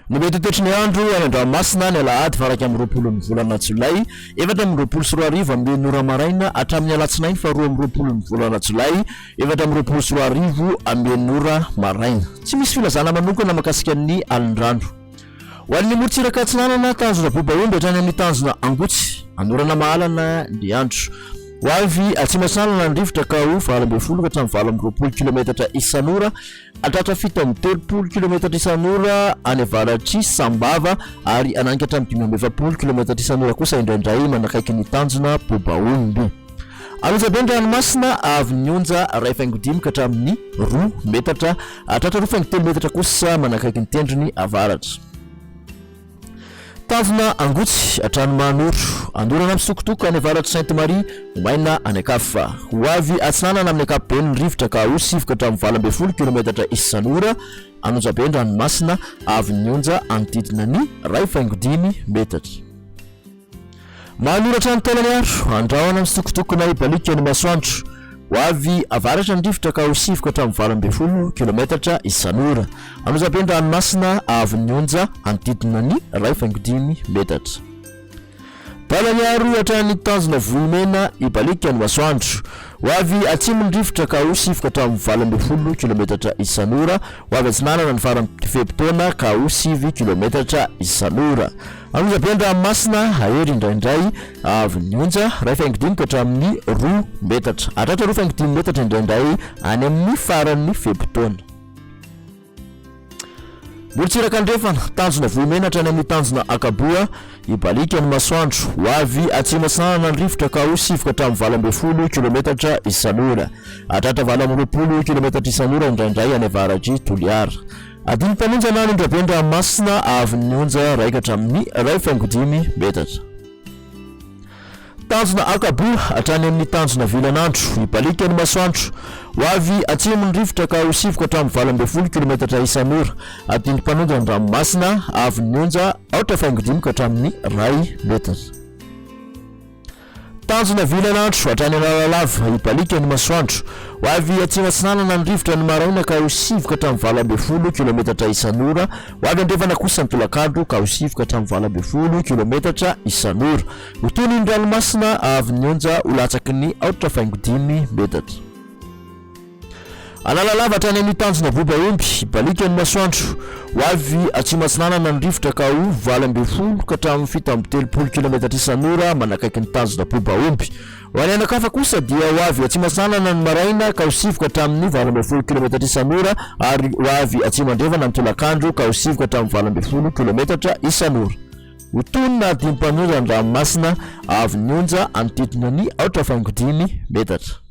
Ny mety toetrany andro any Andranomasina ny Alahady faraka amin'ny 20 ny volana Jolay, 4:24 amin'ny ora maraina hatramin'ny Alatsinainy fa 2:20 ny volana Jolay, 4:24 amin'ny ora maraina. Tsy misy filazana manokana mahakasika ny alin-drano. Ho an'ny morontsiraka atsinanana tanjona Bobaomby hatrany amin'ny tanjona Angotsy, anorana mahalana ny andro. Ho avy atsimasanana ny rivotra ka ho 20 ka hatramin'ny 20 km isan'ora, atratra 7 km isan'ora any avaratry Sambava ary ananika hatramin'ny 20 km isan'ora kosa indraindray manakaiky ny tanjona Bobaomby. Alozabe ny ranomasina avy nionja 1.5 ka hatramin'ny 2 metatra, atratra 2.3 metatra kosa manakaiky ny tendrony avaratra. Tanjona Angotsy Atranomanoro, andorana amin'ny Sokotoko any avaratry Sainte-Marie, Omaina any Akafa. Ho avy atsinanana amin'ny ankapobeny ny rivotra ka ho 7 ka hatramin'ny 20 km isan'ora, anonjabe ny ranomasina avy nionja anodidina ny 1.5 metatra. Manoratra ny taolany andro andrahona amin'ny Sokotoko na Ibalika ny masoandro. Ho avy avaratra ny rivotra ka ho 7 ka hatramin'ny 20 km isan'ora, anonjabe ny ranomasina avy nionja anodidina ny 1.5 metatra. Taolany aro hatrany tanjona Vohimena Ibalika ny masoandro. Ho avy atsimo ny rivotra ka ho 7 ka hatramin'ny 20 km isan'ora, ho avy atsinanana ny farany fepitaona ka ho 7 km isan'ora. Anonjabe ny ranomasina ahery indraindray avy nionja 1.5 ka hatramin'ny 2 metatra, atratra 2.5 metatra indraindray any amin'ny farany fepitaona. Morontsiraka andrefana tanjona Vohimena hatrany amin'ny tanjona Akaboa Ibalika ny masoandro. Ho avy atsimasanana ny rivotra ka ho 7 ka hatramin'ny 20 km isan'ora, atratra 20 km isan'ora indraindray any avaratry Toliara. Adiny mpanonjana ny andrabe ny ranomasina avy nionja 1 ka hatramin'ny 1.5 metatra. Tanjona Akaboa hatrany amin'ny tanjona Vilanandro Ibalika ny masoandro. Ho avy atsimo ny rivotra ka ho 7 ka hatramin'ny 20 km isan'ora, adiny mpanonjana ny ranomasina avy nionja 1.5 ka hatramin'ny 1 metatra. Tanjona Vilanandro hatrany Analalava Ibalika ny masoandro. Ho avy atsimatsinanana ny rivotra ny maraina ka ho 7 ka hatramin'ny 20 km isan'ora, ho avy andrefana kosa ny tolakandro ka ho 7 ka hatramin'ny 20 km isan'ora. Ho toy ny ranomasina avy nionja ho latsaky ny 1.5 metatra. Analalava hatrany amin'ny tanjona Bobaomby Ibalika ny masoandro. Ho avy atsimatsinanana ny rivotra ka ho 20 ka hatramin'ny 7 km isan'ora manakaiky ny tanjona Bobaomby. Ho any Anakafa kosa dia ho avy atsimatsinanana ny maraina ka ho 7 ka hatramin'ny 20 km isan'ora ary ho avy atsimandrefana ny tolakandro ka ho 7 ka hatramin'ny 20 km isan'ora. Ho tonina adiny mpanonjana ny ranomasina avy nionja anodidina ny 1.5 metatra.